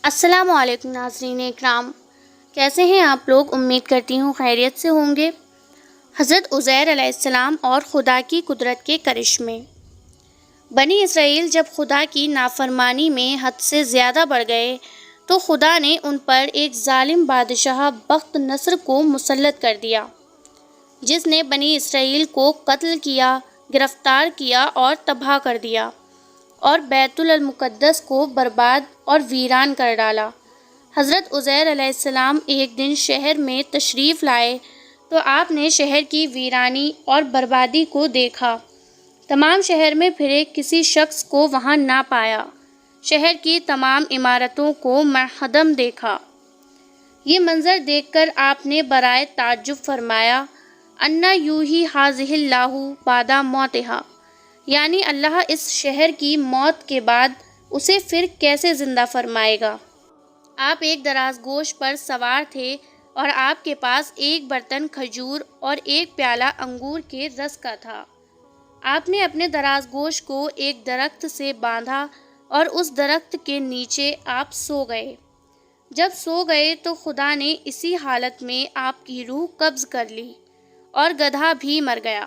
السلام علیکم ناظرین اکرام، کیسے ہیں آپ لوگ؟ امید کرتی ہوں خیریت سے ہوں گے۔ حضرت عزیر علیہ السلام اور خدا کی قدرت کے کرشمے۔ بنی اسرائیل جب خدا کی نافرمانی میں حد سے زیادہ بڑھ گئے تو خدا نے ان پر ایک ظالم بادشاہ بخت نصر کو مسلط کر دیا، جس نے بنی اسرائیل کو قتل کیا، گرفتار کیا اور تباہ کر دیا اور بیت المقدس کو برباد اور ویران کر ڈالا۔ حضرت عزیر علیہ السلام ایک دن شہر میں تشریف لائے تو آپ نے شہر کی ویرانی اور بربادی کو دیکھا۔ تمام شہر میں پھرے، کسی شخص کو وہاں نہ پایا۔ شہر کی تمام عمارتوں کو منہدم دیکھا۔ یہ منظر دیکھ کر آپ نے برائے تعجب فرمایا، اَنَّ یُحْیِی ہَٰذِهِ اللّٰهُ بَعْدَ مَوْتِہَا، یعنی اللہ اس شہر کی موت کے بعد اسے پھر کیسے زندہ فرمائے گا۔ آپ ایک دراز گوش پر سوار تھے اور آپ کے پاس ایک برتن کھجور اور ایک پیالہ انگور کے رس کا تھا۔ آپ نے اپنے دراز گوش کو ایک درخت سے باندھا اور اس درخت کے نیچے آپ سو گئے۔ جب سو گئے تو خدا نے اسی حالت میں آپ کی روح قبض کر لی اور گدھا بھی مر گیا۔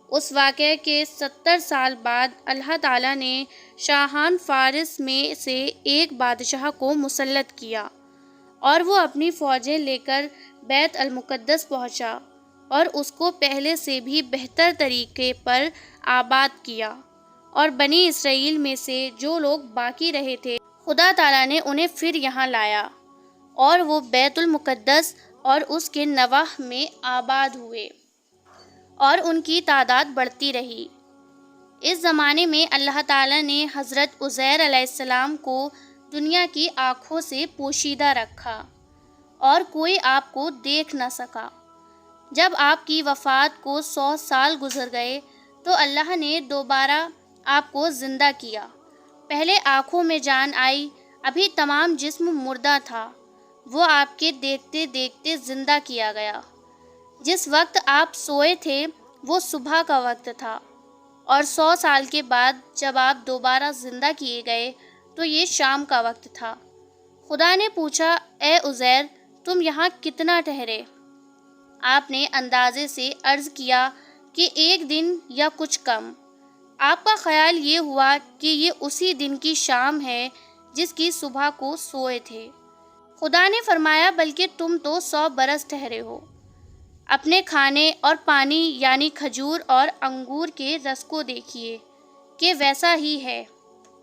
اس واقعے کے 70 سال بعد اللہ تعالیٰ نے شاہان فارس میں سے ایک بادشاہ کو مسلط کیا اور وہ اپنی فوجیں لے کر بیت المقدس پہنچا اور اس کو پہلے سے بھی بہتر طریقے پر آباد کیا، اور بنی اسرائیل میں سے جو لوگ باقی رہے تھے خدا تعالیٰ نے انہیں پھر یہاں لایا اور وہ بیت المقدس اور اس کے نواح میں آباد ہوئے اور ان کی تعداد بڑھتی رہی۔ اس زمانے میں اللہ تعالیٰ نے حضرت عزیر علیہ السلام کو دنیا کی آنکھوں سے پوشیدہ رکھا اور کوئی آپ کو دیکھ نہ سکا۔ جب آپ کی وفات کو 100 سال گزر گئے تو اللہ نے دوبارہ آپ کو زندہ کیا۔ پہلے آنکھوں میں جان آئی، ابھی تمام جسم مردہ تھا، وہ آپ کے دیکھتے دیکھتے زندہ کیا گیا۔ جس وقت آپ سوئے تھے وہ صبح کا وقت تھا، اور 100 سال کے بعد جب آپ دوبارہ زندہ کیے گئے تو یہ شام کا وقت تھا۔ خدا نے پوچھا، اے عزیر، تم یہاں کتنا ٹھہرے؟ آپ نے اندازے سے عرض کیا کہ 1 دن یا کچھ کم۔ آپ کا خیال یہ ہوا کہ یہ اسی دن کی شام ہے جس کی صبح کو سوئے تھے۔ خدا نے فرمایا، بلکہ تم تو 100 برس ٹھہرے ہو۔ اپنے کھانے اور پانی یعنی کھجور اور انگور کے رس کو دیکھیے کہ ویسا ہی ہے،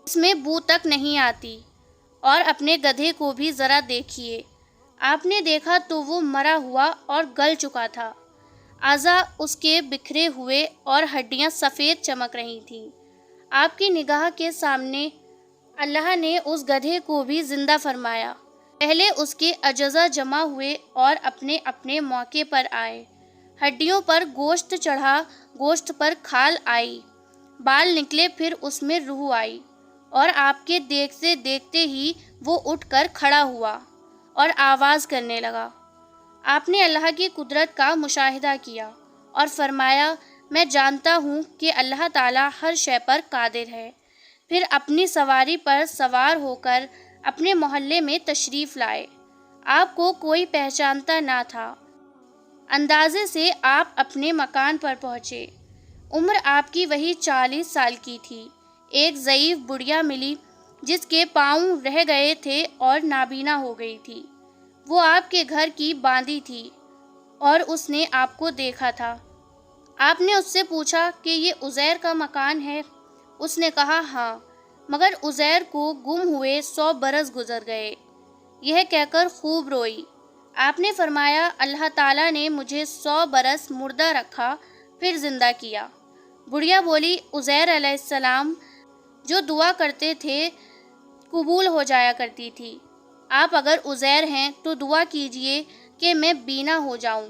اس میں بو تک نہیں آتی، اور اپنے گدھے کو بھی ذرا دیکھیے۔ آپ نے دیکھا تو وہ مرا ہوا اور گل چکا تھا، اعضاء اس کے بکھرے ہوئے اور ہڈیاں سفید چمک رہی تھیں۔ آپ کی نگاہ کے سامنے اللہ نے اس گدھے کو بھی زندہ فرمایا۔ پہلے اس کے اجزا جمع ہوئے اور اپنے اپنے موقع پر آئے۔ ہڈیوں پر گوشت چڑھا، گوشت پر کھال آئی، بال نکلے، پھر اس میں روح آئی، اور آپ کے دیکھتے دیکھتے ہی وہ اٹھ کر کھڑا ہوا اور آواز کرنے لگا۔ آپ نے اللہ کی قدرت کا مشاہدہ کیا اور فرمایا، میں جانتا ہوں کہ اللہ تعالیٰ ہر شے پر قادر ہے۔ پھر اپنی سواری پر سوار ہو کر اپنے محلے میں تشریف لائے۔ آپ کو کوئی پہچانتا نہ تھا۔ اندازے سے آپ اپنے مکان پر پہنچے۔ عمر آپ کی وہی 40 سال کی تھی۔ ایک ضعیف بڑھیا ملی جس کے پاؤں رہ گئے تھے اور نابینا ہو گئی تھی۔ وہ آپ کے گھر کی باندھی تھی اور اس نے آپ کو دیکھا تھا۔ آپ نے اس سے پوچھا کہ یہ عزیر کا مکان ہے؟ اس نے کہا، ہاں، مگر عزیر کو گم ہوئے 100 برس گزر گئے۔ یہ کہہ کر خوب روئی۔ آپ نے فرمایا، اللہ تعالیٰ نے مجھے 100 برس مردہ رکھا، پھر زندہ کیا۔ بڑھیا بولی، عزیر علیہ السلام جو دعا کرتے تھے قبول ہو جایا کرتی تھی۔ آپ اگر عزیر ہیں تو دعا کیجئے کہ میں بینا ہو جاؤں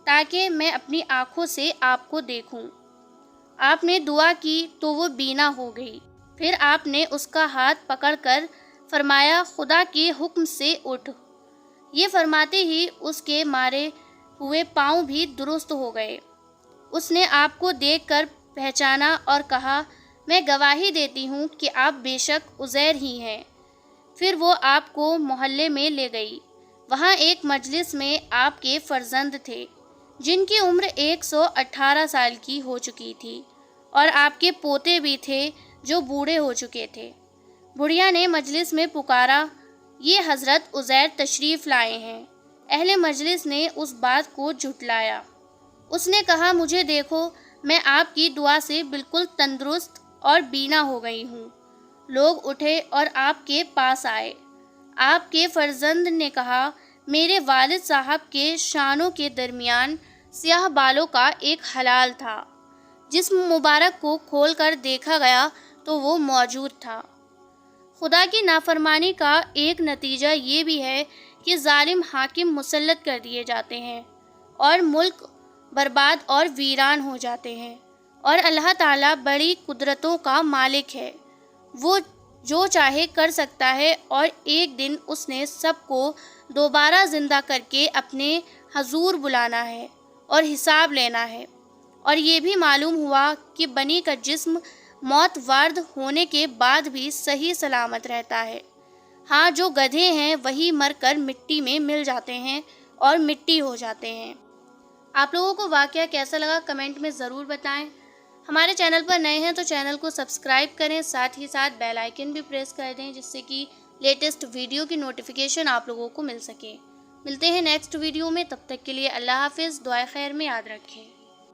تاکہ میں اپنی آنکھوں سے آپ کو دیکھوں۔ آپ نے دعا کی تو وہ بینا ہو گئی۔ پھر آپ نے اس کا ہاتھ پکڑ کر فرمایا، خدا کے حکم سے اٹھ۔ یہ فرماتے ہی اس کے مارے ہوئے پاؤں بھی درست ہو گئے۔ اس نے آپ کو دیکھ کر پہچانا اور کہا، میں گواہی دیتی ہوں کہ آپ بے شک عزیر ہی ہیں۔ پھر وہ آپ کو محلے میں لے گئی۔ وہاں ایک مجلس میں آپ کے فرزند تھے جن کی عمر 118 سال کی ہو چکی تھی، اور آپ کے پوتے بھی تھے جو بوڑھے ہو چکے تھے۔ بڑھیا نے مجلس میں پکارا، یہ حضرت عزیر تشریف لائے ہیں۔ اہل مجلس نے اس بات کو جھٹلایا۔ اس نے کہا، مجھے دیکھو، میں آپ کی دعا سے بالکل تندرست اور بینا ہو گئی ہوں۔ لوگ اٹھے اور آپ کے پاس آئے۔ آپ کے فرزند نے کہا، میرے والد صاحب کے شانوں کے درمیان سیاہ بالوں کا ایک ہلال تھا۔ جسم مبارک کو کھول کر دیکھا گیا تو وہ موجود تھا۔ خدا کی نافرمانی کا ایک نتیجہ یہ بھی ہے کہ ظالم حاکم مسلط کر دیے جاتے ہیں اور ملک برباد اور ویران ہو جاتے ہیں، اور اللہ تعالیٰ بڑی قدرتوں کا مالک ہے۔ وہ جو چاہے کر سکتا ہے، اور ایک دن اس نے سب کو دوبارہ زندہ کر کے اپنے حضور بلانا ہے اور حساب لینا ہے۔ اور یہ بھی معلوم ہوا کہ بنی کا جسم موت وارد ہونے کے بعد بھی صحیح سلامت رہتا ہے۔ ہاں، جو گدھے ہیں وہی مر کر مٹی میں مل جاتے ہیں اور مٹی ہو جاتے ہیں۔ آپ لوگوں کو واقعہ کیسا لگا کمنٹ میں ضرور بتائیں۔ ہمارے چینل پر نئے ہیں تو چینل کو سبسکرائب کریں، ساتھ ہی ساتھ بیل آئیکن بھی پریس کر دیں جس سے کہ لیٹسٹ ویڈیو کی نوٹیفیکیشن آپ لوگوں کو مل سکے۔ ملتے ہیں نیکسٹ ویڈیو میں، تب تک کے لیے اللہ حافظ، دعائے خیر میں یاد رکھیں۔